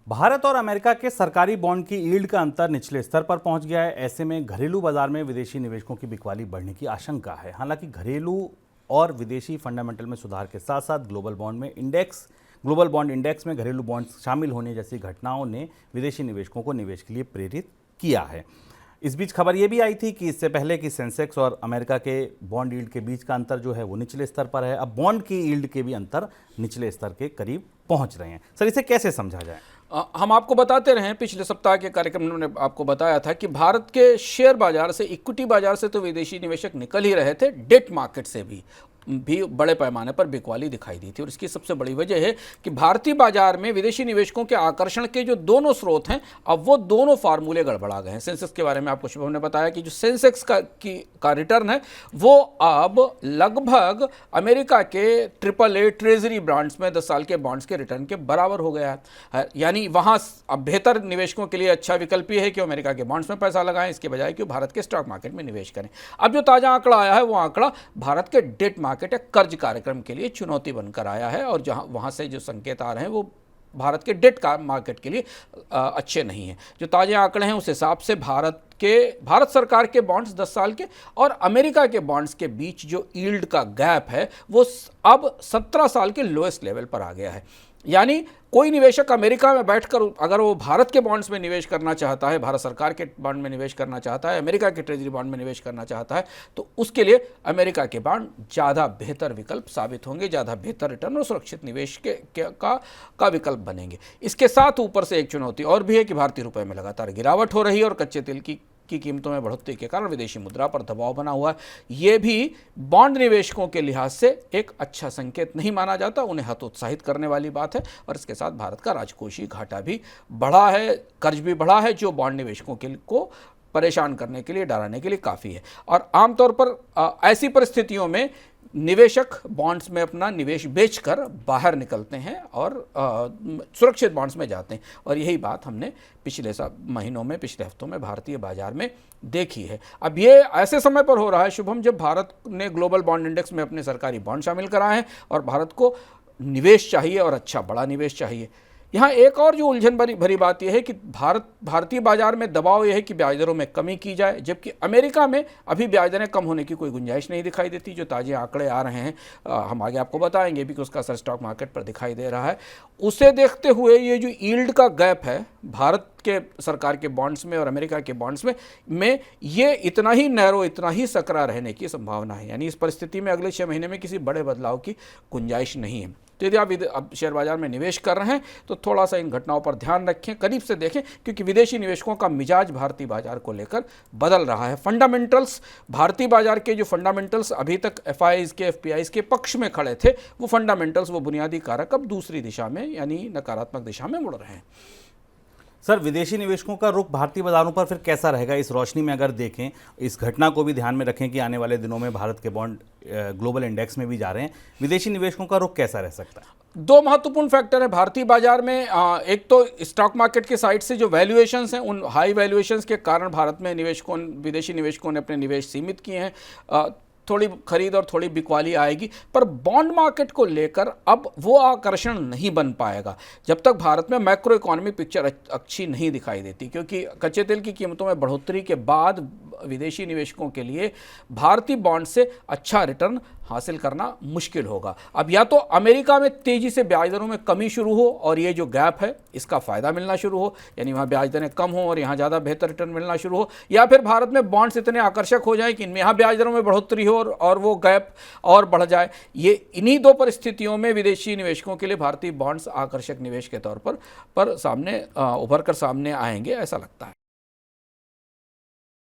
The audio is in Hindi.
भारत और अमेरिका के सरकारी बॉन्ड की यील्ड का अंतर निचले स्तर पर पहुंच गया है। ऐसे में घरेलू बाजार में विदेशी निवेशकों की बिकवाली बढ़ने की आशंका है। हालांकि घरेलू और विदेशी फंडामेंटल में सुधार के साथ साथ ग्लोबल बॉन्ड इंडेक्स में घरेलू बॉन्ड शामिल होने जैसी घटनाओं ने विदेशी निवेशकों को निवेश के लिए प्रेरित किया है। इस बीच खबर यह भी आई थी कि इससे पहले कि सेंसेक्स और अमेरिका के बॉन्ड यील्ड के बीच का अंतर जो है वो निचले स्तर पर है। अब बॉन्ड की यील्ड के भी अंतर निचले स्तर के करीब पहुंच रहे हैं। सर, इसे कैसे समझा जाए? हम आपको बताते रहे, पिछले सप्ताह के कार्यक्रम में आपको बताया था कि भारत के शेयर बाजार से, इक्विटी बाजार से तो विदेशी निवेशक निकल ही रहे थे, डेट मार्केट से भी बड़े पैमाने पर बिकवाली दिखाई दी थी। और इसकी सबसे बड़ी वजह है कि भारतीय बाजार में विदेशी निवेशकों के आकर्षण के जो दोनों स्रोत हैं, अब वो दोनों फार्मूले गड़बड़ा गए हैं। सेंसेक्स के बारे में आपको शुभम ने बताया कि जो सेंसेक्स का रिटर्न है वो अब लगभग अमेरिका के AAA ट्रेजरी बॉन्ड्स में 10 साल के बॉन्ड्स के रिटर्न के बराबर हो गया है। यानी वहाँ अब बेहतर निवेशकों के लिए अच्छा विकल्प ये है कि अमेरिका के बॉन्ड्स में पैसा लगाएं, इसके बजाय कि भारत के स्टॉक मार्केट में निवेश करें। अब जो ताज़ा आंकड़ा आया है वो आंकड़ा भारत के डेट मार्केट या कर्ज कार्यक्रम के लिए चुनौती बनकर आया है, और जहां वहां से जो संकेत आ रहे हैं वो भारत के डेट का मार्केट के लिए अच्छे नहीं हैं। जो ताजे आंकड़े हैं उस हिसाब से भारत सरकार के बॉन्ड्स 10 साल के और अमेरिका के बॉन्ड्स के बीच जो यील्ड का गैप है वो अब 17 साल के लोएस्ट लेवल पर आ गया है। यानी कोई निवेशक अमेरिका में बैठकर अगर वो भारत के बॉन्ड्स में निवेश करना चाहता है, भारत सरकार के बॉन्ड में निवेश करना चाहता है, अमेरिका के ट्रेजरी बॉन्ड में निवेश करना चाहता है, तो उसके लिए अमेरिका के बॉन्ड ज़्यादा बेहतर विकल्प साबित होंगे, ज़्यादा बेहतर रिटर्न और सुरक्षित निवेश का विकल्प बनेंगे। इसके साथ ऊपर से एक चुनौती और भी है कि भारतीय रुपये में लगातार गिरावट हो रही है और कच्चे तेल की कीमतों में बढ़ोतरी के कारण विदेशी मुद्रा पर दबाव बना हुआ है। ये भी बॉन्ड निवेशकों के लिहाज से एक अच्छा संकेत नहीं माना जाता, उन्हें हतोत्साहित करने वाली बात है। और इसके साथ भारत का राजकोषीय घाटा भी बढ़ा है, कर्ज भी बढ़ा है, जो बॉन्ड निवेशकों को परेशान करने के लिए, डराने के लिए काफ़ी है। और आमतौर पर ऐसी परिस्थितियों में निवेशक बॉन्ड्स में अपना निवेश बेचकर बाहर निकलते हैं और सुरक्षित बॉन्ड्स में जाते हैं। और यही बात हमने पिछले महीनों में, पिछले हफ्तों में भारतीय बाजार में देखी है। अब ये ऐसे समय पर हो रहा है शुभम, जब भारत ने ग्लोबल बॉन्ड इंडेक्स में अपने सरकारी बॉन्ड शामिल कराए हैं और भारत को निवेश चाहिए और अच्छा बड़ा निवेश चाहिए। यहाँ एक और जो उलझन भरी बात यह है कि भारतीय बाजार में दबाव यह है कि ब्याज दरों में कमी की जाए, जबकि अमेरिका में अभी ब्याज दरें कम होने की कोई गुंजाइश नहीं दिखाई देती। जो ताजे आंकड़े आ रहे हैं हम आगे आपको बताएंगे भी कि उसका असर स्टॉक मार्केट पर दिखाई दे रहा है। उसे देखते हुए ये जो यील्ड का गैप है भारत के सरकार के बॉन्ड्स में और अमेरिका के बॉन्ड्स में ये इतना ही नैरो, इतना ही सकरा रहने की संभावना है। यानी इस परिस्थिति में अगले 6 महीने में किसी बड़े बदलाव की गुंजाइश नहीं है। तो यदि आप अब शेयर बाजार में निवेश कर रहे हैं तो थोड़ा सा इन घटनाओं पर ध्यान रखें, करीब से देखें, क्योंकि विदेशी निवेशकों का मिजाज भारतीय बाजार को लेकर बदल रहा है। फंडामेंटल्स, भारतीय बाजार के जो फंडामेंटल्स अभी तक एफआईज के, एफपीआईज के पक्ष में खड़े थे, वो फंडामेंटल्स, वो बुनियादी कारक अब दूसरी दिशा में यानी नकारात्मक दिशा में मुड़ रहे हैं। सर, विदेशी निवेशकों का रुख भारतीय बाजारों पर फिर कैसा रहेगा? इस रोशनी में अगर देखें, इस घटना को भी ध्यान में रखें कि आने वाले दिनों में भारत के बॉन्ड ग्लोबल इंडेक्स में भी जा रहे हैं, विदेशी निवेशकों का रुख कैसा रह सकता है? 2 महत्वपूर्ण फैक्टर है भारतीय बाजार में। एक तो स्टॉक मार्केट की साइड से जो वैल्यूएशंस हैं, उन हाई वैल्यूएशंस के कारण भारत में विदेशी निवेशकों ने अपने निवेश सीमित किए हैं। थोड़ी खरीद और थोड़ी बिकवाली आएगी, पर बॉन्ड मार्केट को लेकर अब वो आकर्षण नहीं बन पाएगा जब तक भारत में मैक्रो इकोनॉमिक पिक्चर अच्छी नहीं दिखाई देती, क्योंकि कच्चे तेल की कीमतों में बढ़ोतरी के बाद विदेशी निवेशकों के लिए भारतीय बॉन्ड से अच्छा रिटर्न हासिल करना मुश्किल होगा। अब या तो अमेरिका में तेजी से ब्याज दरों में कमी शुरू हो और ये जो गैप है इसका फ़ायदा मिलना शुरू हो, यानी वहाँ ब्याज दरें कम हो और यहाँ ज़्यादा बेहतर रिटर्न मिलना शुरू हो, या फिर भारत में बॉन्ड्स इतने आकर्षक हो जाएं कि इनमें यहाँ ब्याज दरों में बढ़ोतरी हो और वो गैप और बढ़ जाए। ये इन्हीं 2 परिस्थितियों में विदेशी निवेशकों के लिए भारतीय बॉन्ड्स आकर्षक निवेश के तौर पर सामने उभर कर सामने आएंगे, ऐसा लगता है।